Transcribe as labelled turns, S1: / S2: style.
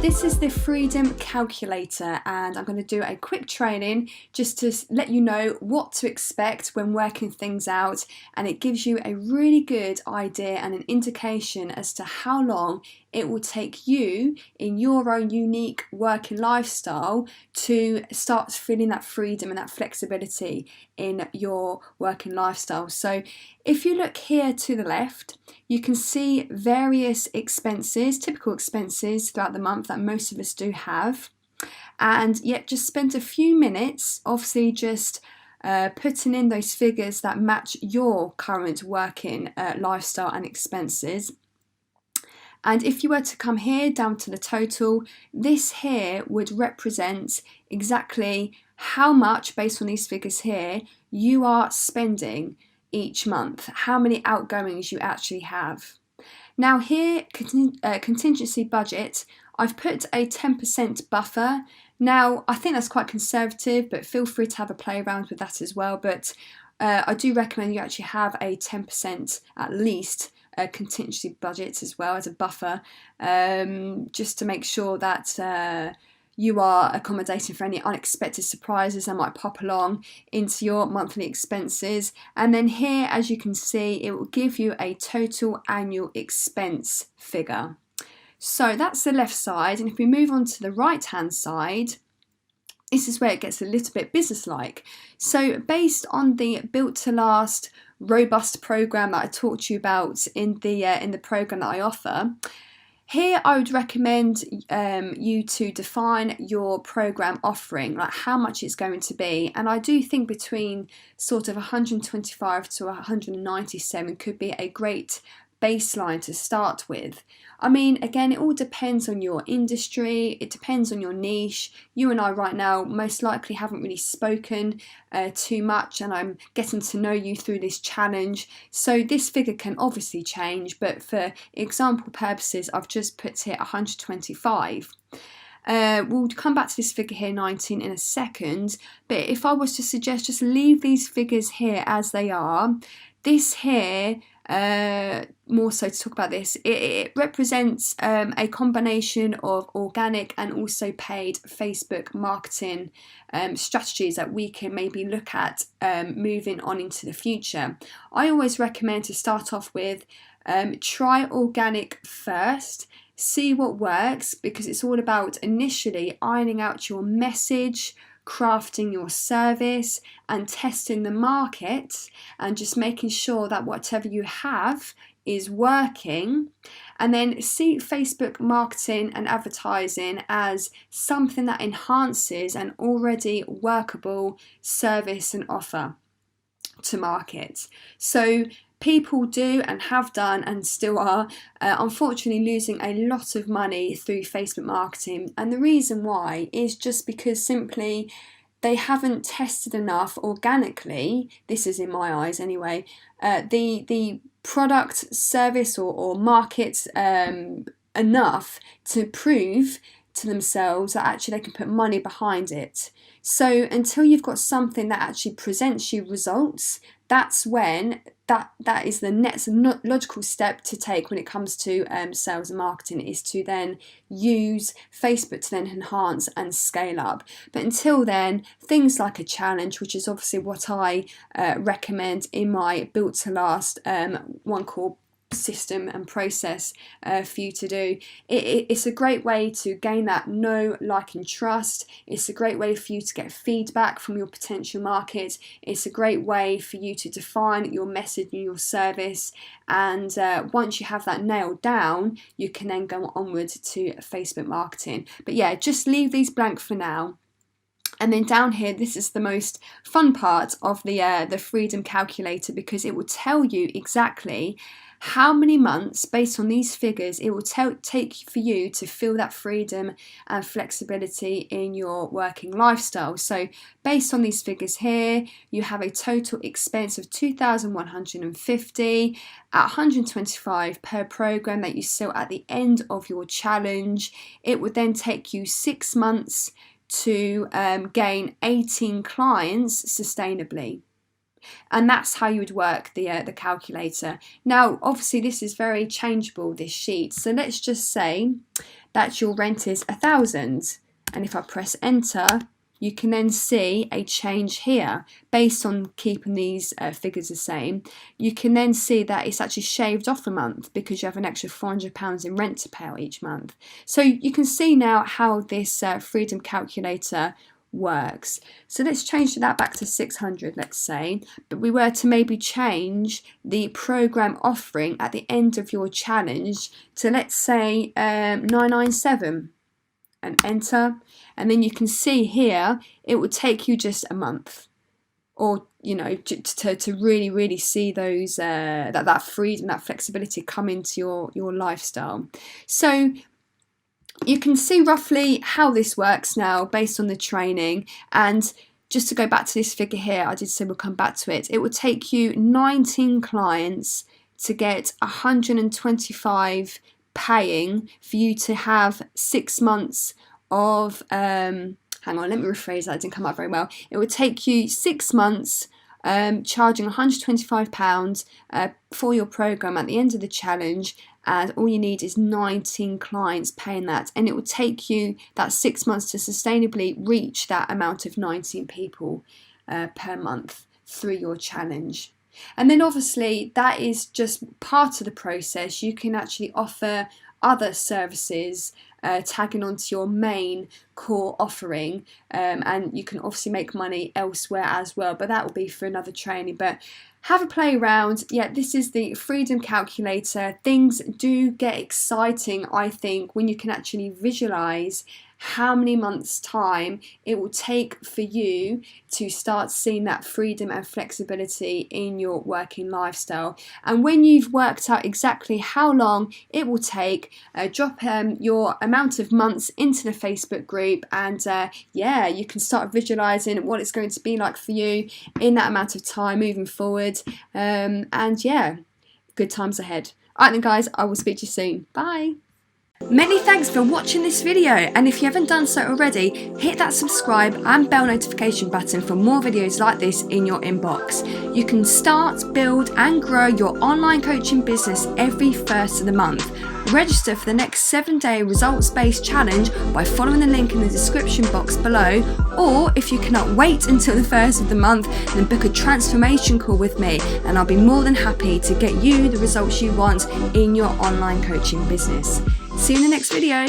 S1: this is the Freedom Calculator, and I'm going to do a quick training just to let you know what to expect when working things out, and it gives you a really good idea and an indication as to how long it will take you in your own unique working lifestyle to start feeling that freedom and that flexibility in your working lifestyle. So if you look here to the left, you can see various expenses, typical expenses throughout the month that most of us do have, and yet just spend a few minutes obviously just putting in those figures that match your current working lifestyle and expenses. And if you were to come here down to the total, this here would represent exactly how much, based on these figures here, you are spending each month, how many outgoings you actually have. Now here, contingency budget, I've put a 10% buffer. Now I think that's quite conservative, but feel free to have a play around with that as well. But I do recommend you actually have a 10% at least contingency budget as well as a buffer, just to make sure that you are accommodating for any unexpected surprises that might pop along into your monthly expenses. And then here, as you can see, it will give you a total annual expense figure. So that's the left side, and if we move on to the right hand side, this is where it gets a little bit business-like. So based on the Built to Last robust program that I talked to you about in the program that I offer, here I would recommend you to define your program offering, like how much it's going to be. And I do think between sort of 125 to 197 could be a great baseline to start with. I mean, again, it all depends on your industry, it depends on your niche. You and I right now most likely haven't really spoken too much, and I'm getting to know you through this challenge. So this figure can obviously change, but for example purposes, I've just put here 125. We'll come back to this figure here, 19, in a second, but if I was to suggest just leave these figures here as they are, this here, more so to talk about this, it represents a combination of organic and also paid Facebook marketing strategies that we can maybe look at moving on into the future. I always recommend to start off with try organic first, see what works, because it's all about initially ironing out your message, crafting your service and testing the market, and just making sure that whatever you have is working, and then see Facebook marketing and advertising as something that enhances an already workable service and offer to market. So people do and have done and still are unfortunately losing a lot of money through Facebook marketing, and the reason why is just because simply they haven't tested enough organically, this is in my eyes anyway, the product, service or market enough to prove to themselves that actually they can put money behind it. So until you've got something that actually presents you results, that's when that is the next logical step to take when it comes to sales and marketing, is to then use Facebook to then enhance and scale up. But until then, things like a challenge, which is obviously what I recommend in my Built to Last one call system and process for you to do. It's a great way to gain that know, like and trust. It's a great way for you to get feedback from your potential market. It's a great way for you to define your message and your service, and once you have that nailed down, you can then go onward to Facebook marketing. But yeah, just leave these blank for now. And then down here, this is the most fun part of the Freedom Calculator, because it will tell you exactly how many months, based on these figures, it will take for you to feel that freedom and flexibility in your working lifestyle. So based on these figures here, you have a total expense of $2,150 at 125 per program that you sell at the end of your challenge. It would then take you 6 months to gain 18 clients sustainably. And that's how you would work the calculator. Now, obviously, this is very changeable, this sheet. So let's just say that your rent is 1,000. And if I press enter, you can then see a change here based on keeping these figures the same. You can then see that it's actually shaved off a month because you have an extra £400 in rent to pay out each month. So you can see now how this freedom calculator works. So let's change that back to 600, let's say, but we were to maybe change the program offering at the end of your challenge to, let's say, 997. And enter, and then you can see here it will take you just a month, or to really see those that freedom, that flexibility come into your lifestyle. So you can see roughly how this works now based on the training. And just to go back to this figure here, I did say we'll come back to it. It will take you 19 clients to get 125 paying for you to have 6 months of hang on, let me rephrase that, it didn't come out very well. It would take you 6 months charging £125 for your program at the end of the challenge, and all you need is 19 clients paying that, and it will take you that 6 months to sustainably reach that amount of 19 people per month through your challenge. And then obviously that is just part of the process. You can actually offer other services tagging onto your main core offering, and you can obviously make money elsewhere as well, but that will be for another training. But have a play around. Yeah, this is the freedom calculator. Things do get exciting, I think, when you can actually visualize how many months' time it will take for you to start seeing that freedom and flexibility in your working lifestyle. And when you've worked out exactly how long it will take, drop your amount of months into the Facebook group, and yeah, you can start visualizing what it's going to be like for you in that amount of time moving forward. And yeah, good times ahead. Alright then guys, I will speak to you soon. Bye. Many thanks for watching this video, and if you haven't done so already, hit that subscribe and bell notification button for more videos like this in your inbox. You can start, build and grow your online coaching business every first of the month. Register for the next 7-day results-based challenge by following the link in the description box below, or if you cannot wait until the first of the month, then book a transformation call with me and I'll be more than happy to get you the results you want in your online coaching business. See you in the next video.